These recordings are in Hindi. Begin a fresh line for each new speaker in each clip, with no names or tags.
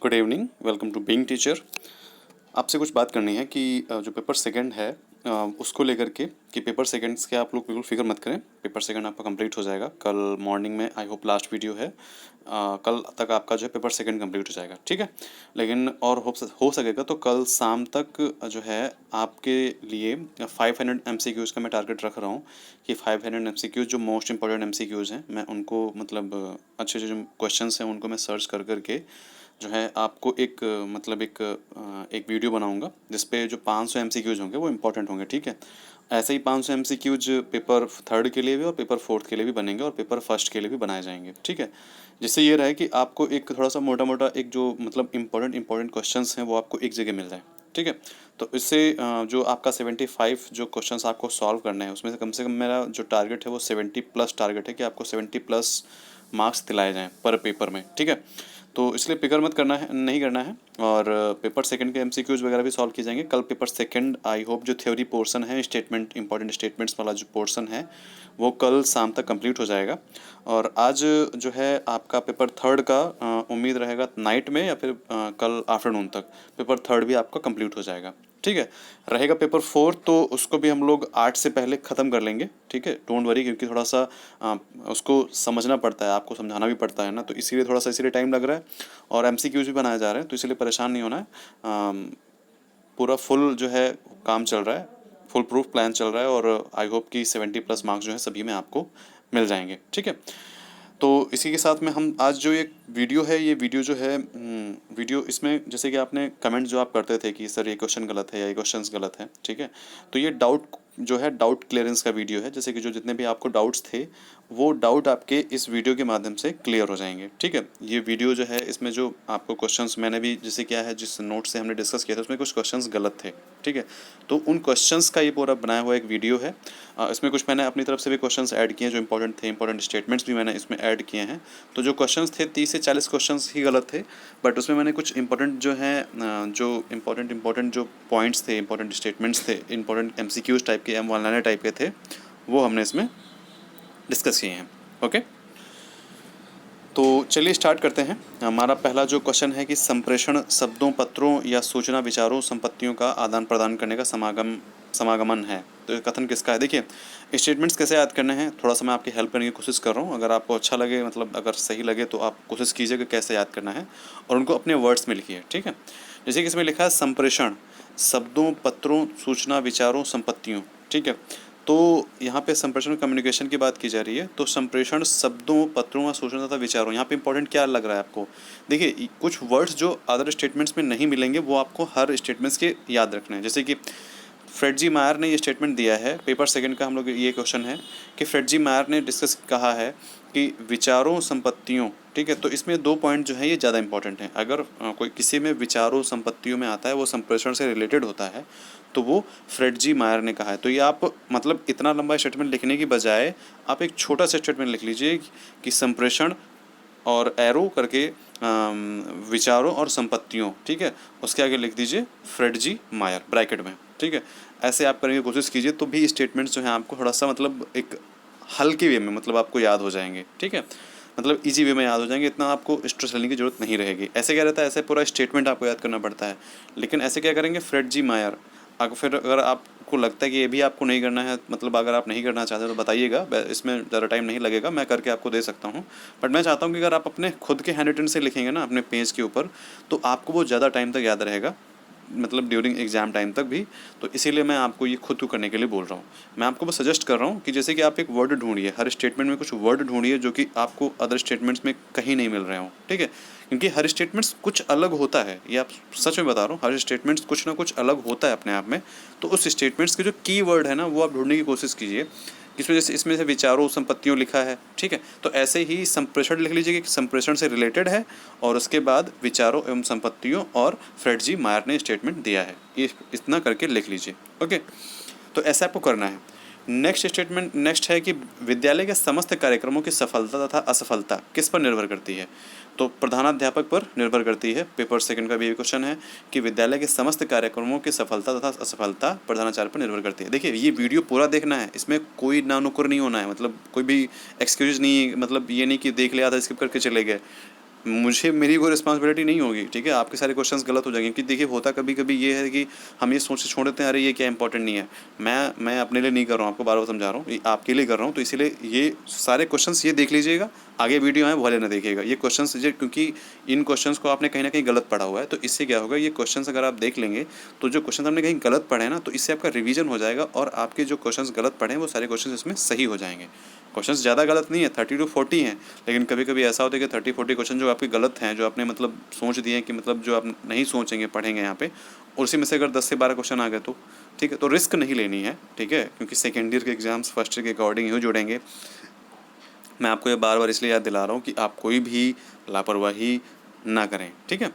Good evening, welcome to being teacher. आपसे कुछ बात करनी है कि जो पेपर सेकंड है उसको लेकर के कि पेपर सेकंड्स के आप लोग बिल्कुल फिक्र मत करें। पेपर सेकंड आपका कंप्लीट हो जाएगा कल मॉर्निंग में। आई होप लास्ट वीडियो है, कल तक आपका जो है पेपर सेकंड कंप्लीट हो जाएगा, ठीक है। लेकिन और हो सकेगा तो कल शाम तक जो है आपके लिए 500 MCQs का मैं टारगेट रख रहा हूँ कि 500 MCQs जो मोस्ट इंपॉर्टेंट MCQs हैं मैं उनको मतलब अच्छे अच्छे जो क्वेश्चंस हैं उनको मैं सर्च कर करके जो है आपको एक वीडियो बनाऊंगा जिस पे जो 500 MCQs होंगे वो इम्पोर्टेंट होंगे, ठीक है। ऐसे ही 500 MCQs पेपर थर्ड के लिए भी और पेपर फोर्थ के लिए भी बनेंगे और पेपर फर्स्ट के लिए भी बनाए जाएंगे, ठीक है। जिससे ये रहे कि आपको एक थोड़ा सा मोटा मोटा एक जो मतलब इम्पोर्टेंट क्वेश्चंस हैं वो आपको एक जगह मिल जाए, ठीक है। तो इससे जो आपका 75 जो क्वेश्चंस आपको सॉल्व करने हैं उसमें से कम मेरा जो टारगेट है वो 70+ टारगेट है कि आपको 70+ मार्क्स दिलाए जाएँ पर पेपर में, ठीक है। तो इसलिए फिक्र मत करना है, नहीं करना है। और पेपर सेकंड के MCQs वगैरह भी सॉल्व किए जाएंगे कल। पेपर सेकंड आई होप जो थ्योरी पोर्शन है इंपॉर्टेंट स्टेटमेंट्स वाला जो पोर्शन है वो कल शाम तक कंप्लीट हो जाएगा। और आज जो है आपका पेपर थर्ड का उम्मीद रहेगा नाइट में या फिर कल आफ्टरनून तक पेपर थर्ड भी आपका कंप्लीट हो जाएगा, ठीक है। रहेगा पेपर फोर्थ तो उसको भी हम लोग 8 से पहले ख़त्म कर लेंगे, ठीक है। डोंट वरी, क्योंकि थोड़ा सा उसको समझना पड़ता है, आपको समझाना भी पड़ता है ना, तो इसीलिए थोड़ा सा इसीलिए टाइम लग रहा है। और MCQs भी बनाए जा रहे हैं तो इसलिए परेशान नहीं होना है। पूरा फुल जो है काम चल रहा है, फुल प्रूफ प्लान चल रहा है और आई होप कि 70+ मार्क्स जो है सभी में आपको मिल जाएंगे, ठीक है। तो इसी के साथ में हम आज जो एक वीडियो है ये वीडियो जो है वीडियो इसमें जैसे कि आपने कमेंट जो आप करते थे कि सर ये क्वेश्चन गलत है या ये क्वेश्चंस गलत है, ठीक है। तो ये डाउट क्लियरेंस का वीडियो है। जैसे कि जो जितने भी आपको डाउट्स थे वो डाउट आपके इस वीडियो के माध्यम से क्लियर हो जाएंगे, ठीक है। ये वीडियो जो है इसमें जो आपको क्वेश्चंस मैंने भी जैसे क्या है जिस नोट से हमने डिस्कस किया था उसमें कुछ क्वेश्चंस गलत थे, ठीक है। तो उन क्वेश्चंस का ये पूरा बनाया हुआ एक वीडियो है। इसमें कुछ मैंने अपनी तरफ से भी क्वेश्चंस ऐड किए हैं जो इंपॉर्टेंट थे, इंपॉर्टेंट स्टेटमेंट्स भी मैंने इसमें ऐड किए हैं। तो जो क्वेश्चंस थे 30 से 40 क्वेश्चंस ही गलत थे, बट उसमें मैंने कुछ इंपॉर्टेंट जो हैं जो इंपॉर्टेंट जो पॉइंट्स थे, इंपॉर्टेंट स्टेटमेंट्स थे, इंपॉर्टेंट MCQs टाइप के वन लाइनर टाइप के थे वो हमने इसमें डिस्कस किए हैं, ओके। तो चलिए स्टार्ट करते हैं। हमारा पहला जो क्वेश्चन है कि संप्रेषण शब्दों, पत्रों या सूचना, विचारों, संपत्तियों का आदान प्रदान करने का समागमन है। तो कथन किसका है? देखिए स्टेटमेंट्स कैसे याद करने हैं थोड़ा सा मैं आपकी हेल्प करने की कोशिश कर रहा हूँ। अगर आपको अच्छा लगे, मतलब अगर सही लगे तो आप कोशिश कीजिए कि कैसे याद करना है और उनको अपने वर्ड्स में लिखिए, ठीक है। जैसे कि इसमें लिखा है संप्रेषण शब्दों, पत्रों, सूचना, विचारों, संपत्तियों, ठीक है। तो यहाँ पे संप्रेषण कम्युनिकेशन की बात की जा रही है। तो संप्रेषण शब्दों, पत्रों और सूचना तथा विचारों, यहाँ पे इंपॉर्टेंट क्या लग रहा है आपको? देखिए कुछ वर्ड्स जो अदर स्टेटमेंट्स में नहीं मिलेंगे वो आपको हर स्टेटमेंट्स के याद रखने हैं। जैसे कि फ्रेडजी मायर ने ये स्टेटमेंट दिया है, पेपर सेकंड का हम लोग ये क्वेश्चन है कि फ्रेडजी मायर ने डिस्कस कहा है कि विचारों, संपत्तियों, ठीक है। तो इसमें 2 पॉइंट जो है ये ज़्यादा इंपॉर्टेंट है। अगर कोई किसी में विचारों, संपत्तियों में आता है, वो संप्रेषण से रिलेटेड होता है, तो वो फ्रेडजी मायर ने कहा है। तो ये आप मतलब इतना लंबा स्टेटमेंट लिखने की बजाय आप एक छोटा सा स्टेटमेंट लिख लीजिए कि संप्रेषण और एरो करके विचारों और संपत्तियों, ठीक है, उसके आगे लिख दीजिए फ्रेडजी मायर ब्रैकेट में, ठीक है। ऐसे आप करने की कोशिश कीजिए तो भी स्टेटमेंट्स जो हैं आपको थोड़ा सा मतलब एक हल्के वे में मतलब आपको याद हो जाएंगे, ठीक है। मतलब इजी वे में याद हो जाएंगे, इतना आपको स्ट्रेस लेने की जरूरत नहीं रहेगी। ऐसे क्या रहता है, ऐसे पूरा स्टेटमेंट आपको याद करना पड़ता है, लेकिन ऐसे क्या करेंगे फ्रेडजी मायर। फिर अगर आपको लगता है कि ये भी आपको नहीं करना है, मतलब अगर आप नहीं करना चाहते तो बताइएगा, इसमें ज़्यादा टाइम नहीं लगेगा, मैं करके आपको दे सकता हूँ। बट मैं चाहता हूँ कि अगर आप अपने खुद के हैंड रिटन से लिखेंगे ना अपने पेज के ऊपर, तो आपको वो ज़्यादा टाइम तक याद रहेगा, मतलब ड्यूरिंग एग्जाम टाइम तक भी। तो इसीलिए मैं आपको ये खुद को करने के लिए बोल रहा हूँ। मैं आपको बस सजेस्ट कर रहा हूँ कि जैसे कि आप एक वर्ड ढूंढिए, हर स्टेटमेंट में कुछ वर्ड ढूंढिए जो कि आपको अदर स्टेटमेंट्स में कहीं नहीं मिल रहे हो, ठीक है। क्योंकि हर स्टेटमेंट्स कुछ अलग होता है, ये आप सच में बता रहा हूँ, हर स्टेटमेंट्स कुछ ना कुछ अलग होता है अपने आप में। तो उस स्टेटमेंट्स के जो की वर्ड है ना वो आप ढूंढने की कोशिश कीजिए। किस वजह से इसमें से विचारों, संपत्तियों लिखा है, ठीक है। तो ऐसे ही संप्रेषण लिख लीजिए कि संप्रेषण से रिलेटेड है, और उसके बाद विचारों एवं संपत्तियों और फ्रेडजी मायर ने स्टेटमेंट दिया है, ये इतना करके लिख लीजिए, ओके। तो ऐसा आपको करना है। नेक्स्ट है कि विद्यालय के समस्त कार्यक्रमों की सफलता तथा असफलता किस पर निर्भर करती है? तो प्रधानाध्यापक पर निर्भर करती है। पेपर सेकंड का भी ये क्वेश्चन है कि विद्यालय के समस्त कार्यक्रमों की सफलता तथा असफलता प्रधानाचार्य पर निर्भर करती है। देखिए ये वीडियो पूरा देखना है, इसमें कोई नानुकुर नहीं होना है, मतलब कोई भी एक्सक्यूज नहीं, मतलब ये नहीं कि देख लिया था स्किप करके चले गए। मुझे मेरी कोई रिस्पॉन्सिबिलिटी नहीं होगी, ठीक है। आपके सारे क्वेश्चंस गलत हो जाएंगे, क्योंकि देखिए होता कभी कभी ये है कि हम ये सोच छोड़ देते हैं अरे ये क्या इंपॉर्टेंट नहीं है। मैं अपने लिए नहीं कर रहा हूँ, आपको बार बार समझा रहा हूँ, ये आपके लिए कर रहा हूँ, तो इसीलिए ये सारे क्वेश्चंस ये देख लीजिएगा, आगे वीडियो है भले ना देखिएगा ये क्वेश्चंस, क्योंकि इन क्वेश्चंस को आपने कहीं ना कहीं गलत पढ़ा हुआ है। तो इससे क्या होगा, ये क्वेश्चंस अगर आप देख लेंगे तो जो क्वेश्चन हमने कहीं गलत पढ़े हैं ना, तो इससे आपका रिवीजन हो जाएगा और आपके जो क्वेश्चंस गलत पढ़े हैं वो सारे क्वेश्चंस इसमें सही हो जाएंगे। क्वेश्चंस ज़्यादा गलत नहीं है, 30 to 40 हैं, लेकिन कभी कभी ऐसा होता है कि 30-40 क्वेश्चन जो आपके गलत हैं, जो आपने मतलब सोच दिए हैं कि मतलब जो आप नहीं सोचेंगे पढ़ेंगे यहाँ पे, उसी में से अगर 10 से 12 क्वेश्चन आ गए तो ठीक है, तो रिस्क नहीं लेनी है, ठीक है, क्योंकि सेकेंड ईयर के एग्जाम्स फर्स्ट ईयर के अकॉर्डिंग ही जुड़ेंगे। मैं आपको ये बार बार इसलिए याद दिला रहा हूँ कि आप कोई भी लापरवाही ना करें, ठीक है।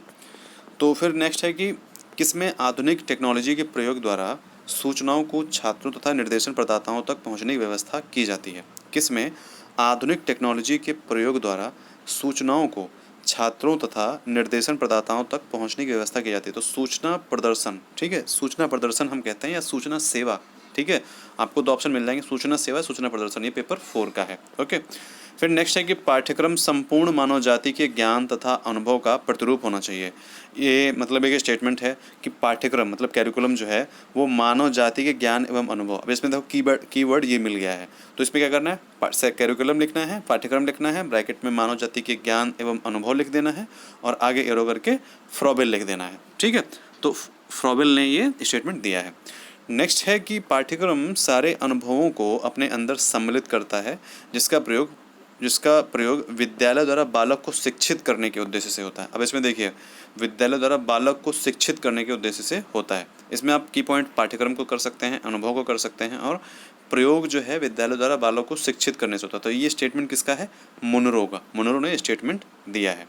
तो फिर नेक्स्ट है कि किसमें आधुनिक टेक्नोलॉजी के प्रयोग द्वारा सूचनाओं को छात्रों तथा निर्देशन प्रदाताओं तक पहुंचने की व्यवस्था की जाती है। किसमें आधुनिक टेक्नोलॉजी के प्रयोग द्वारा सूचनाओं को छात्रों तथा निर्देशन प्रदाताओं तक पहुंचने की व्यवस्था की जाती है। तो सूचना प्रदर्शन, ठीक है, सूचना प्रदर्शन हम कहते हैं या सूचना सेवा, ठीक है। आपको दो ऑप्शन मिल जाएंगे, सूचना सेवा, सूचना प्रदर्शन, ये पेपर 4 का है, ओके। फिर नेक्स्ट है कि पाठ्यक्रम संपूर्ण मानव जाति के ज्ञान तथा अनुभव का प्रतिरूप होना चाहिए। ये मतलब एक स्टेटमेंट है कि पाठ्यक्रम मतलब कैरिकुलम जो है वो मानव जाति के ज्ञान एवं अनुभव। अब इसमें देखो कीवर्ड ये मिल गया है, तो इसमें क्या करना है, कैरिकुलम लिखना है, पाठ्यक्रम लिखना है, ब्रैकेट में मानव जाति के ज्ञान एवं अनुभव लिख देना है और आगे एरो करके फ्रॉबेल लिख देना है, ठीक है। तो फ्रॉबेल ने ये स्टेटमेंट दिया है। नेक्स्ट है कि पाठ्यक्रम सारे अनुभवों को अपने अंदर सम्मिलित करता है, जिसका प्रयोग विद्यालय द्वारा बालक को शिक्षित करने के उद्देश्य से होता है। अब इसमें देखिए, विद्यालय द्वारा बालक को शिक्षित करने के उद्देश्य से होता है। इसमें आप की पॉइंट पाठ्यक्रम को कर सकते हैं, अनुभव को कर सकते हैं, और प्रयोग जो है विद्यालय द्वारा बालक को शिक्षित करने से होता है। तो ये स्टेटमेंट किसका है, मुनरो का, मुनरो ने स्टेटमेंट दिया है।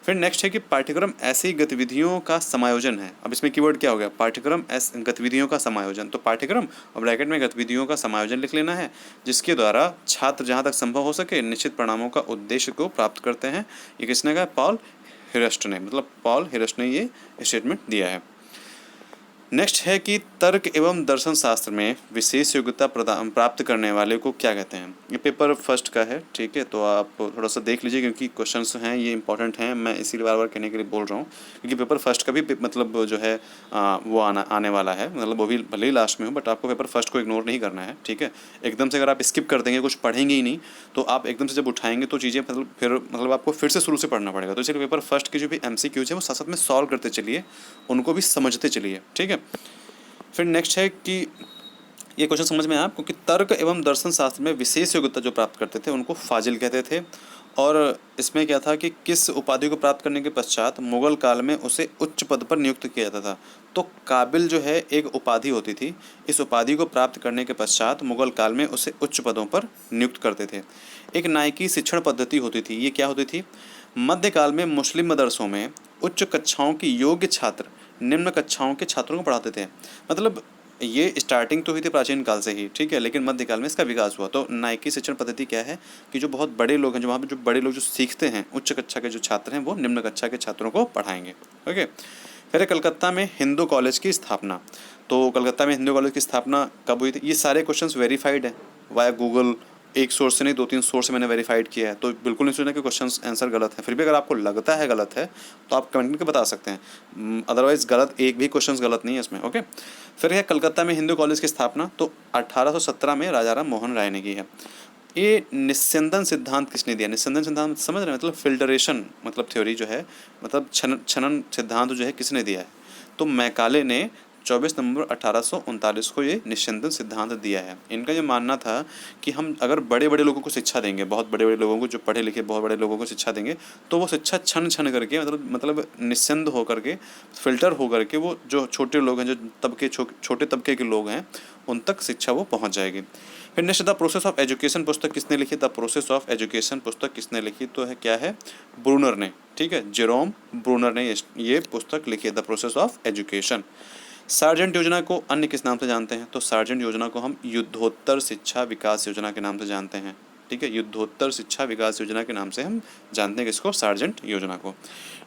फिर नेक्स्ट है कि पाठ्यक्रम ऐसी गतिविधियों का समायोजन है। अब इसमें कीवर्ड क्या हो गया, पाठ्यक्रम गतिविधियों का समायोजन। तो पाठ्यक्रम और ब्रैकेट में गतिविधियों का समायोजन लिख लेना है, जिसके द्वारा छात्र जहाँ तक संभव हो सके निश्चित परिणामों का उद्देश्य को प्राप्त करते हैं। ये किसने कहा, पॉल हिरस्ट ने, मतलब पॉल हिरस्ट ने ये स्टेटमेंट दिया है। नेक्स्ट है कि तर्क एवं दर्शन शास्त्र में विशेष योग्यता प्राप्त करने वाले को क्या कहते हैं। ये पेपर फर्स्ट का है, ठीक है, तो आप थोड़ा सा देख लीजिए क्योंकि क्वेश्चंस हैं ये इंपॉर्टेंट हैं, मैं इसीलिए बार बार कहने के लिए बोल रहा हूँ, क्योंकि पेपर फर्स्ट का भी मतलब जो है वो आने वाला है, मतलब वो भी भले ही लास्ट में हो, बट आपको पेपर फर्स्ट को इग्नोर नहीं करना है, ठीक है। एकदम से अगर आप स्किप कर देंगे, कुछ पढ़ेंगे ही नहीं, तो आप एकदम से जब उठाएंगे तो चीज़ें मतलब आपको फिर से शुरू से पढ़ना पड़ेगा। तो इसलिए पेपर फर्स्ट के जो भी MCQs है वो साथ साथ में सॉल्व करते चलिए, उनको भी समझते चलिए, ठीक है। फिर नेक्स्ट है कि ये क्वेश्चन समझ में आया आपको कि तर्क एवं दर्शन शास्त्र में विशेष योग्यता जो प्राप्त करते थे उनको फाजिल कहते थे, और इसमें क्या था कि किस उपाधि को प्राप्त करने के पश्चात मुगल काल में उसे उच्च पद पर नियुक्त किया जाता था। तो काबिल जो है एक उपाधि होती थी, इस उपाधि को प्राप्त करने के पश्चात मुगल काल में उसे उच्च पदों पर नियुक्त करते थे। एक नायकी शिक्षण पद्धति होती थी, ये क्या होती थी, मध्यकाल में मुस्लिम मदरसों में उच्च कक्षाओं की योग्य छात्र निम्न कक्षाओं के छात्रों को पढ़ाते थे। मतलब ये स्टार्टिंग तो हुई थी प्राचीन काल से ही, ठीक है, लेकिन मध्यकाल में इसका विकास हुआ। तो नायकी शिक्षण पद्धति क्या है कि जो बहुत बड़े लोग हैं, जो वहाँ पे जो बड़े लोग जो सीखते हैं, उच्च कक्षा के जो छात्र हैं वो निम्न कक्षा के छात्रों को पढ़ाएंगे, ओके। फिर कलकत्ता में हिंदू कॉलेज की स्थापना। तो कलकत्ता में हिंदू कॉलेज की स्थापना कब हुई थी, ये सारे क्वेश्चंस वेरीफाइड हैं वाया गूगल, एक सोर्स से नहीं 2-3 सोर्स से मैंने वेरीफाइड किया है, तो बिल्कुल नहीं सोचना कि क्वेश्चन आंसर गलत है। फिर भी अगर आपको लगता है गलत है तो आप कमेंट करके बता सकते हैं, अदरवाइज गलत एक भी क्वेश्चन गलत नहीं है इसमें, ओके। फिर है कलकत्ता में हिंदू कॉलेज की स्थापना, तो 1817 में राजा राम मोहन राय ने की है। ये निस्यंदन सिद्धांत किसने दिया, निस्यंदन सिद्धांत समझ रहे हैं, मतलब फिल्टरेशन मतलब थ्योरी जो है, मतलब छनन सिद्धांत जो है किसने दिया है, तो मैकाले ने 24 नवंबर 1839 को ये निस्यंदन सिद्धांत दिया है। इनका ये मानना था कि हम अगर बड़े बड़े लोगों को शिक्षा देंगे, बहुत बड़े बड़े लोगों को, जो पढ़े लिखे बहुत बड़े लोगों को शिक्षा देंगे, तो वो शिक्षा छन छन करके मतलब निस्यंद हो करके, फिल्टर हो करके, वो जो छोटे लोग हैं, जो छोटे तबके के लोग हैं, उन तक शिक्षा वो पहुँच जाएगी। फिर next the process of education पुस्तक किसने लिखी, द प्रोसेस ऑफ एजुकेशन पुस्तक किसने लिखी, तो है क्या है, ब्रूनर ने, ठीक है, जेरोम ब्रूनर ने ये पुस्तक लिखी है, the process of education. Sergeant योजना को अन्य किस नाम से जानते हैं, तो सार्जेंट योजना को हम युद्धोत्तर शिक्षा विकास योजना के नाम से जानते हैं, ठीक है, युद्धोत्तर शिक्षा विकास योजना के नाम से हम जानते हैं किसको, सार्जेंट योजना को।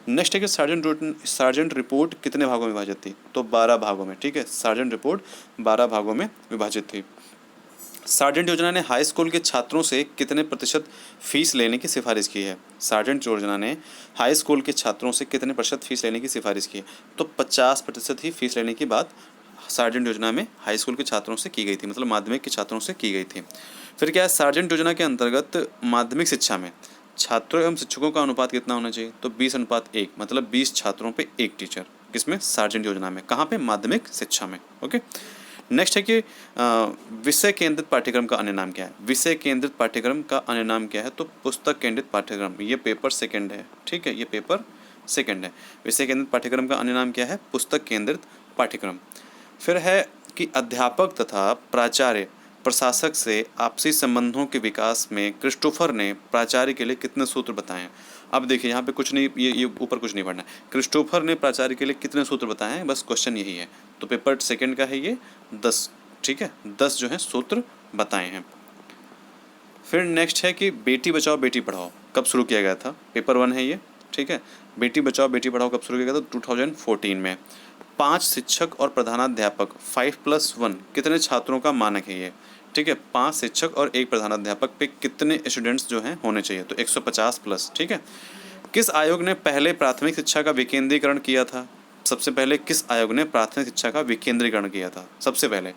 नेक्स्ट है कि सार्जेंट रिपोर्ट कितने भागों में विभाजित थी, तो 12 भागों में, ठीक है, सार्जेंट रिपोर्ट 12 भागों में विभाजित थी। सार्जेंट योजना ने हाई स्कूल के छात्रों से कितने प्रतिशत फीस लेने की सिफारिश की है? सार्जेंट योजना ने हाई स्कूल के छात्रों से कितने प्रतिशत फीस लेने की सिफारिश की है? तो 50% ही फीस लेने की बात सार्जेंट योजना में हाई स्कूल के छात्रों से की गई थी, मतलब माध्यमिक के छात्रों से की गई थी। फिर क्या है, सार्जेंट योजना के अंतर्गत माध्यमिक शिक्षा में छात्रों एवं शिक्षकों का अनुपात कितना होना चाहिए? तो 20:1, मतलब 20 छात्रों पे 1 टीचर। किसमें? सार्जेंट योजना में। कहाँ पे? माध्यमिक शिक्षा में। ओके। नेक्स्ट है कि विषय केंद्रित पाठ्यक्रम का अन्य नाम क्या है? विषय केंद्रित पाठ्यक्रम का अन्य नाम क्या है? तो पुस्तक केंद्रित पाठ्यक्रम। ये पेपर सेकंड है, ठीक है, ये पेपर सेकंड है। विषय केंद्रित पाठ्यक्रम का अन्य नाम क्या है? पुस्तक केंद्रित पाठ्यक्रम। फिर है कि अध्यापक तथा प्राचार्य प्रशासक से आपसी संबंधों के विकास में क्रिस्टोफर ने प्राचार्य के लिए कितने सूत्र बताए हैं? अब देखिए यहाँ पे कुछ नहीं, ये ऊपर कुछ नहीं पढ़ना है। क्रिस्टोफर ने प्राचार्य के लिए कितने सूत्र बताए हैं, बस क्वेश्चन यही है। तो पेपर सेकंड का है ये 10, ठीक है, 10 जो है सूत्र बताए हैं। फिर नेक्स्ट है कि बेटी बचाओ बेटी पढ़ाओ कब शुरू किया गया था? पेपर 1 है ये, ठीक है। बेटी बचाओ बेटी पढ़ाओ कब शुरू किया गया था? 2014 में। 5 शिक्षक और प्रधानाध्यापक 5+1 कितने छात्रों का मानक है ये? ठीक है, 5 शिक्षक और 1 प्रधानाध्यापक पे कितने स्टूडेंट्स जो हैं होने चाहिए? तो 150+, ठीक है। किस आयोग ने पहले प्राथमिक शिक्षा का विकेंद्रीकरण किया था? सबसे पहले किस आयोग ने प्राथमिक शिक्षा का विकेंद्रीकरण किया था सबसे पहले?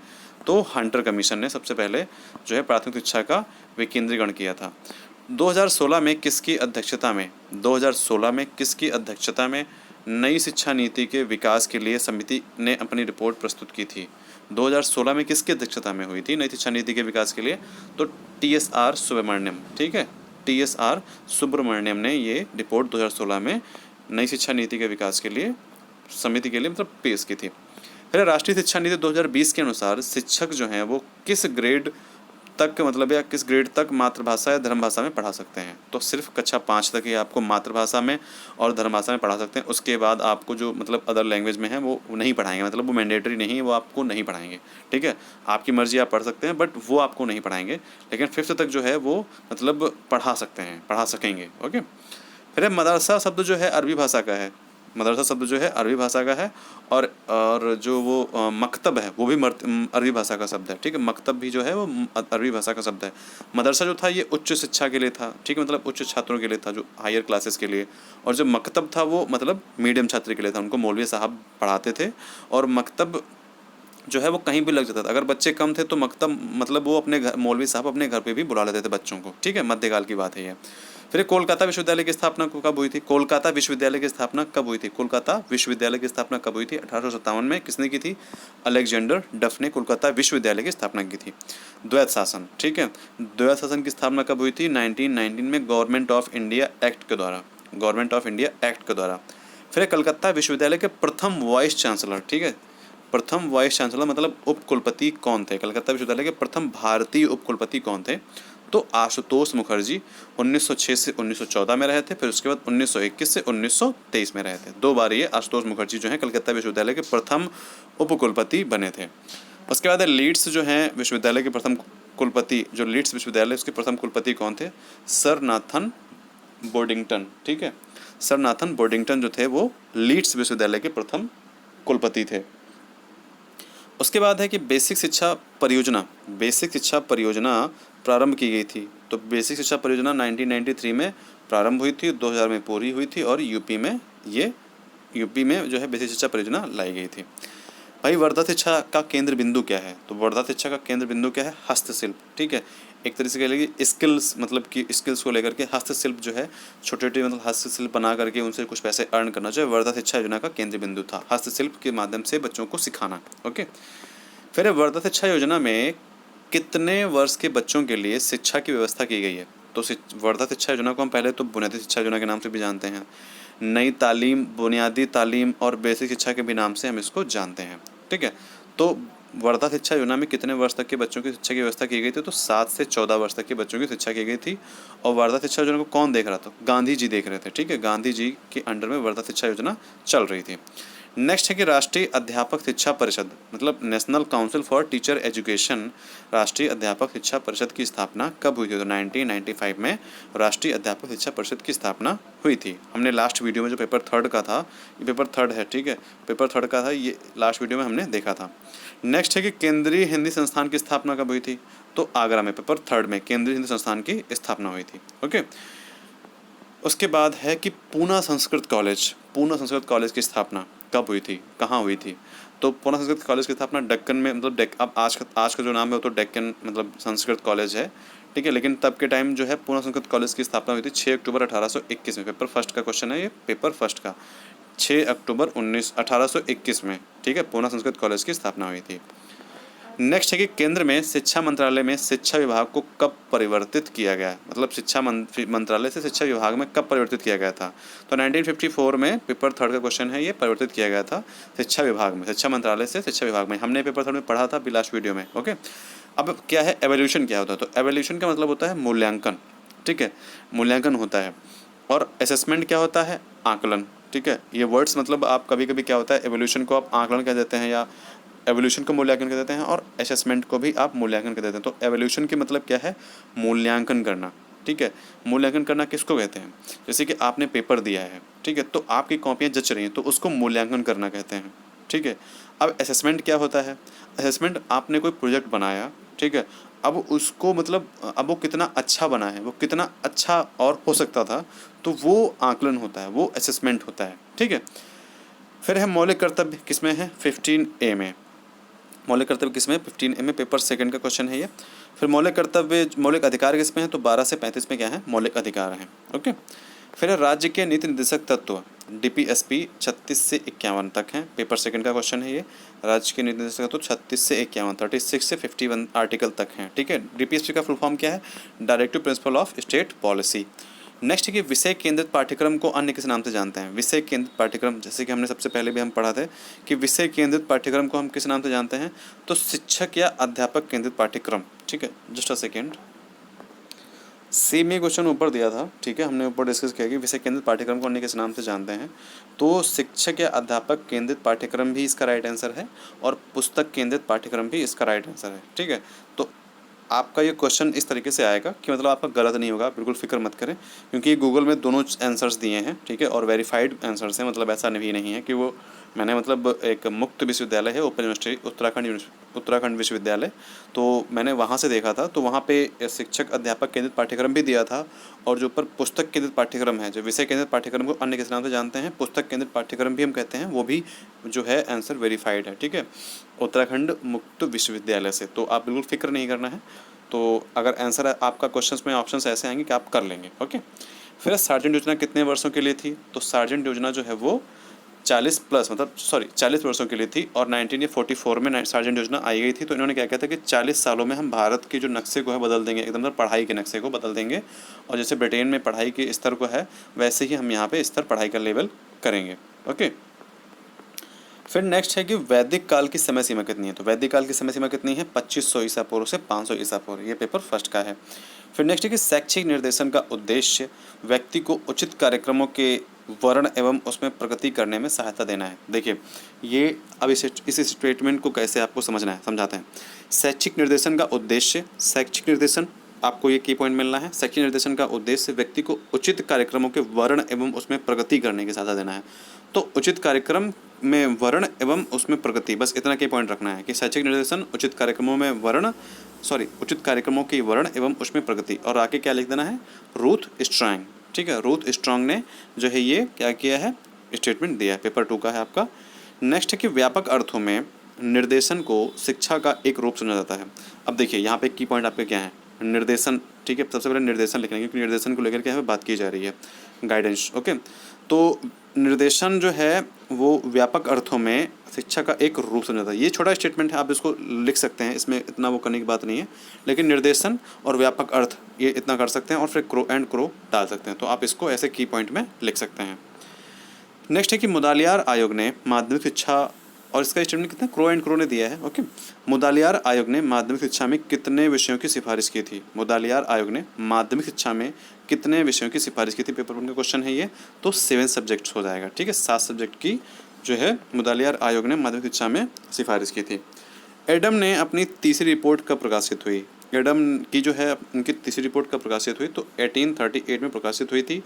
तो हंटर कमीशन ने सबसे पहले जो है प्राथमिक शिक्षा का विकेंद्रीकरण किया था। 2016 में किसकी अध्यक्षता में 2016 में किसकी अध्यक्षता में नई शिक्षा नीति के विकास के लिए समिति ने अपनी रिपोर्ट प्रस्तुत की थी? 2016 में किसकी अध्यक्षता में हुई थी नई शिक्षा नीति के विकास के लिए? तो TSR सुब्रमण्यम, ठीक है, TSR सुब्रमण्यम ने ये रिपोर्ट 2016 में नई शिक्षा नीति के विकास के लिए समिति के लिए मतलब पेश की थी। फिर राष्ट्रीय शिक्षा नीति 2020 के अनुसार शिक्षक जो हैं वो किस ग्रेड तक मतलब या किस ग्रेड तक मातृभाषा या धर्म भाषा में पढ़ा सकते हैं? तो सिर्फ कक्षा 5 तक ही आपको मातृभाषा में और धर्म भाषा में पढ़ा सकते हैं। उसके बाद आपको जो मतलब अदर लैंग्वेज में है वो नहीं पढ़ाएंगे, मतलब वो मैंडेटरी नहीं है, वो आपको नहीं पढ़ाएंगे, ठीक है। आपकी मर्जी, आप पढ़ सकते हैं बट वो आपको नहीं पढ़ाएंगे। लेकिन 5th तक जो है वो मतलब पढ़ा सकते हैं, पढ़ा सकेंगे। ओके। फिर मदरसा शब्द जो है अरबी भाषा का है, मदरसा शब्द जो है अरबी भाषा का है। और जो वो मकतब है वो भी अरबी भाषा का शब्द है, ठीक है। मकतब भी जो है वो अरबी भाषा का शब्द है। मदरसा जो था ये उच्च शिक्षा के लिए था, ठीक है, मतलब उच्च छात्रों के लिए था, जो हायर क्लासेस के लिए। और जो मकतब था वो मतलब मीडियम छात्र के लिए था, उनको मौलवी साहब पढ़ाते थे। और मकतब जो है वो कहीं भी लग जाता था। अगर बच्चे कम थे तो मकतब मतलब वो अपने घर, मौलवी साहब अपने घर पे भी बुला लेते थे बच्चों को, ठीक है। मध्यकाल की बात है ये। फिर कोलकाता विश्वविद्यालय की स्थापना कब हुई थी? कोलकाता विश्वविद्यालय की स्थापना कब हुई थी? कोलकाता विश्वविद्यालय की स्थापना कब हुई थी? 1857 में। किसने की थी? अलेक्जेंडर डफ ने कोलकाता विश्वविद्यालय की स्थापना की थी। द्वैत शासन, ठीक है, द्वैत शासन की स्थापना कब हुई थी? 1919 में, गवर्नमेंट ऑफ इंडिया एक्ट के द्वारा, गवर्नमेंट ऑफ इंडिया एक्ट के द्वारा। फिर कलकत्ता विश्वविद्यालय के प्रथम वाइस चांसलर, ठीक है, प्रथम वाइस चांसलर मतलब उप कुलपति कौन थे? कलकत्ता विश्वविद्यालय के प्रथम भारतीय उप कुलपति कौन थे? तो आशुतोष मुखर्जी 1906 से 1914 में रहे थे। फिर उसके बाद 1921 से 1923 में रहे थे। 2 बार ये आशुतोष मुखर्जी जो है कलकत्ता विश्वविद्यालय के प्रथम उप कुलपति बने थे। उसके बाद लीड्स जो हैं विश्वविद्यालय के प्रथम कुलपति, जो लीड्स विश्वविद्यालय उसके प्रथम कुलपति कौन थे? सर नाथन बोर्डिंगटन, ठीक है, सर नाथन बोर्डिंगटन जो थे वो लीड्स विश्वविद्यालय के प्रथम कुलपति थे। उसके बाद है कि बेसिक शिक्षा परियोजना, बेसिक शिक्षा परियोजना प्रारंभ की गई थी। तो बेसिक शिक्षा परियोजना 1993 में प्रारंभ हुई थी, 2000 में पूरी हुई थी और यूपी में जो है बेसिक शिक्षा परियोजना लाई गई थी। भाई वर्धा शिक्षा का केंद्र बिंदु क्या है? तो वर्धा शिक्षा का केंद्र बिंदु क्या है? हस्तशिल्प, ठीक है। एक तरीके से कह लीजिए स्किल्स, मतलब कि स्किल्स को लेकर के हस्तशिल्प जो है, छोटे छोटे मतलब हस्तशिल्प बना करके उनसे कुछ पैसे अर्न करना जो है वर्धा शिक्षा योजना का केंद्र बिंदु था, हस्तशिल्प के माध्यम से बच्चों को सिखाना। ओके। फिर वर्धा शिक्षा योजना में कितने वर्ष के बच्चों के लिए शिक्षा की व्यवस्था की गई है? तो वर्धा शिक्षा योजना को हम पहले तो बुनियादी शिक्षा योजना के नाम से भी जानते हैं, नई तालीम, बुनियादी तालीम और बेसिक शिक्षा के भी नाम से हम इसको जानते हैं, ठीक है। तो वर्धा शिक्षा योजना में कितने वर्ष तक के बच्चों की शिक्षा की व्यवस्था की गई थी? तो 7 से 14 वर्ष तक के बच्चों की शिक्षा की गई थी। और वर्धा शिक्षा योजना को कौन देख रहा था? गांधी जी देख रहे थे, ठीक है, गांधी जी के अंडर में वर्धा शिक्षा योजना चल रही थी। नेक्स्ट है कि राष्ट्रीय अध्यापक शिक्षा परिषद मतलब national council for teacher education, राष्ट्रीय अध्यापक शिक्षा परिषद की स्थापना कब हुई थी? तो 1995 में राष्ट्रीय अध्यापक शिक्षा परिषद की स्थापना हुई थी। हमने लास्ट वीडियो में जो पेपर थर्ड का था, ये पेपर थर्ड है, ठीक है, पेपर थर्ड का था, ये लास्ट वीडियो में हमने देखा था। नेक्स्ट है कि केंद्रीय हिंदी संस्थान की स्थापना कब हुई थी? तो आगरा में पेपर थर्ड में केंद्रीय हिंदी संस्थान की स्थापना हुई थी। ओके, उसके बाद है कि पूना संस्कृत कॉलेज की स्थापना कब हुई थी, कहाँ हुई थी? तो पूना संस्कृत कॉलेज की स्थापना डेक्कन में, मतलब अब आज का जो नाम है वो तो डेक्कन मतलब संस्कृत कॉलेज है, ठीक है, लेकिन तब के टाइम जो है पूना संस्कृत कॉलेज की स्थापना हुई थी 6 अक्टूबर 1821 में। पेपर फर्स्ट का क्वेश्चन है ये, पेपर फर्स्ट का 6 अक्टूबर 1821 में, ठीक है, पूना संस्कृत कॉलेज की स्थापना हुई थी। नेक्स्ट है कि केंद्र में शिक्षा मंत्रालय में शिक्षा विभाग को कब परिवर्तित किया गया, मतलब शिक्षा मंत्रालय से शिक्षा विभाग में कब परिवर्तित किया गया था? तो 1954 में, पेपर थर्ड का क्वेश्चन है ये, परिवर्तित किया गया था शिक्षा विभाग में, शिक्षा मंत्रालय से शिक्षा विभाग में। हमने पेपर थर्ड में पढ़ा था अभी लास्ट वीडियो में। ओके, अब क्या है एवोल्यूशन क्या होता है? तो एवोल्यूशन का मतलब होता है मूल्यांकन, ठीक है, मूल्यांकन होता है। और असेसमेंट क्या होता है? आकलन, ठीक है। ये वर्ड्स मतलब आप कभी कभी क्या होता है, एवोल्यूशन को आप आकलन कह देते हैं या एवोल्यूशन को मूल्यांकन कह देते हैं, और असेसमेंट को भी आप मूल्यांकन कह देते हैं। तो एवोल्यूशन की मतलब क्या है? मूल्यांकन करना, ठीक है। मूल्यांकन करना किसको कहते हैं? जैसे कि आपने पेपर दिया है, ठीक है, तो आपकी कॉपियाँ जच रही हैं तो उसको मूल्यांकन करना कहते हैं, ठीक है। अब असेसमेंट क्या होता है? असेसमेंट आपने कोई प्रोजेक्ट बनाया, ठीक है, अब उसको मतलब अब वो कितना अच्छा बना है, वो कितना अच्छा और हो सकता था, तो वो आकलन होता है, वो असेसमेंट होता है, ठीक है। फिर है मौलिक कर्तव्य, किसमें है? 15A में। मौलिक कर्तव्य किसमें? 15A में, पेपर सेकंड का क्वेश्चन है ये। फिर मौलिक कर्तव्य, मौलिक अधिकार किसमें है? तो 12 से 35 में क्या है? मौलिक अधिकार हैं। ओके, फिर है राज्य के नीति निर्देशक तत्व, DPSP 36 से 51 तक हैं। पेपर सेकंड का क्वेश्चन है ये, राज्य के नीति निर्देशक तत्व 36 से 51, 36 से 51 आर्टिकल तक हैं, ठीक है। DPSP का फुल फॉर्म क्या है? Directive principle of state policy. Next है कि विषय केंद्रित पाठ्यक्रम को अन्य किस नाम से जानते हैं? विषय केंद्रित पाठ्यक्रम, जैसे कि हमने सबसे पहले भी हम पढ़ा थे कि विषय केंद्रित पाठ्यक्रम को हम किस नाम से जानते हैं? तो शिक्षक या अध्यापक केंद्रित पाठ्यक्रम, ठीक है। Just a second, same he question ऊपर दिया था, ठीक है, हमने ऊपर डिस्कस किया कि विषय केंद्रित पाठ्यक्रम को अन्य किस नाम से जानते हैं? तो शिक्षक या अध्यापक केंद्रित पाठ्यक्रम भी इसका राइट आंसर है, और पुस्तक केंद्रित पाठ्यक्रम भी इसका राइट आंसर है, ठीक है। तो आपका ये क्वेश्चन इस तरीके से आएगा कि मतलब आपका गलत नहीं होगा, बिल्कुल फिक्र मत करें, क्योंकि गूगल में दोनों आंसर्स दिए हैं, ठीक है, और वेरीफाइड आंसर्स हैं, मतलब ऐसा नहीं है कि वो मैंने मतलब एक मुक्त विश्वविद्यालय है, ओपन यूनिवर्सिटी उत्तराखंड विश्वविद्यालय, तो मैंने वहाँ से देखा था, तो वहाँ पे शिक्षक अध्यापक केंद्रित पाठ्यक्रम भी दिया था, और जो ऊपर पुस्तक केंद्रित पाठ्यक्रम है, जो विषय केंद्रित पाठ्यक्रम को अन्य किस नाम से जानते हैं, पुस्तक केंद्रित पाठ्यक्रम भी हम कहते हैं, वो भी जो है आंसर वेरीफाइड है, ठीक है, उत्तराखंड मुक्त विश्वविद्यालय से। तो आप बिल्कुल फिक्र नहीं करना है। तो अगर आंसर आपका क्वेश्चन में ऑप्शन ऐसे आएंगे कि आप कर लेंगे। ओके, फिर सार्जेंट योजना कितने वर्षों के लिए थी? तो सार्जेंट योजना जो है वो 40 वर्षों के लिए थी, और 1944 में सार्जेंट योजना आई गई थी। तो इन्होंने क्या कहता है कि 40 सालों में हम भारत के जो नक्शे को है बदल देंगे, एकदम पढ़ाई के नक्शे को बदल देंगे, और जैसे ब्रिटेन में पढ़ाई के स्तर को है, वैसे ही हम यहाँ पे स्तर पढ़ाई का लेवल करेंगे। ओके, फिर नेक्स्ट है कि वैदिक काल की समय सीमा कितनी है? तो वैदिक काल की समय सीमा कितनी है? 2500 ईसा पूर्व से 500 ईसा पूर्व, ये पेपर फर्स्ट का है। फिर नेक्स्ट है कि शैक्षिक निर्देशन का उद्देश्य व्यक्ति को उचित कार्यक्रमों के वर्ण एवं उसमें प्रगति करने में सहायता देना है। देखिए, ये अब इस स्टेटमेंट को कैसे आपको समझना है, समझाते हैं। शैक्षिक निर्देशन का उद्देश्य, शैक्षिक निर्देशन, आपको ये की पॉइंट मिलना है। शैक्षिक निर्देशन का उद्देश्य व्यक्ति को उचित कार्यक्रमों के वर्ण एवं उसमें प्रगति करने की सहायता देना है। तो उचित कार्यक्रम में वर्ण एवं उसमें प्रगति, बस इतना की पॉइंट रखना है कि शैक्षिक निर्देशन उचित कार्यक्रमों में उचित कार्यक्रमों की वर्ण एवं उसमें प्रगति, और आगे क्या लिख देना है? रूथ स्ट्रॉन्ग, ठीक है, रूथ स्ट्रॉन्ग ने जो है ये क्या किया है? स्टेटमेंट दिया है। पेपर 2 का है आपका। नेक्स्ट है कि व्यापक अर्थों में निर्देशन को शिक्षा का एक रूप समझा जाता है। अब देखिए यहाँ पे की पॉइंट आपके क्या है? निर्देशन, ठीक है, सबसे पहले निर्देशन लिखना है, क्योंकि निर्देशन को लेकर के यहाँ पे बात की जा रही है, गाइडेंस। ओके, तो निर्देशन जो है वो व्यापक अर्थों में शिक्षा का एक रूप समझा जाता है। ये छोटा स्टेटमेंट है, आप इसको लिख सकते हैं, इसमें इतना वो करने की बात नहीं है, लेकिन निर्देशन और व्यापक अर्थ ये इतना कर सकते हैं, और फिर क्रो एंड क्रो डाल सकते हैं। तो आप इसको ऐसे की पॉइंट में लिख सकते हैं। नेक्स्ट है कि मुदालियार आयोग ने माध्यमिक शिक्षा, और इसका स्टेटमेंट कितना क्रो एंड क्रो ने दिया है। ओके, मुदालियार आयोग ने माध्यमिक शिक्षा में कितने विषयों की सिफारिश की थी? मुदालियार आयोग ने माध्यमिक शिक्षा में कितने विषयों की सिफारिश की थी? पेपर 1 का क्वेश्चन है ये। तो 7 सब्जेक्ट्स हो जाएगा, ठीक है, 7 सब्जेक्ट की जो है मुदालियार आयोग ने माध्यमिक शिक्षा में सिफारिश की थी। एडम ने अपनी तीसरी रिपोर्ट कब प्रकाशित हुई? एडम की जो है उनकी तीसरी रिपोर्ट कब प्रकाशित हुई? तो 1838 में प्रकाशित हुई थी।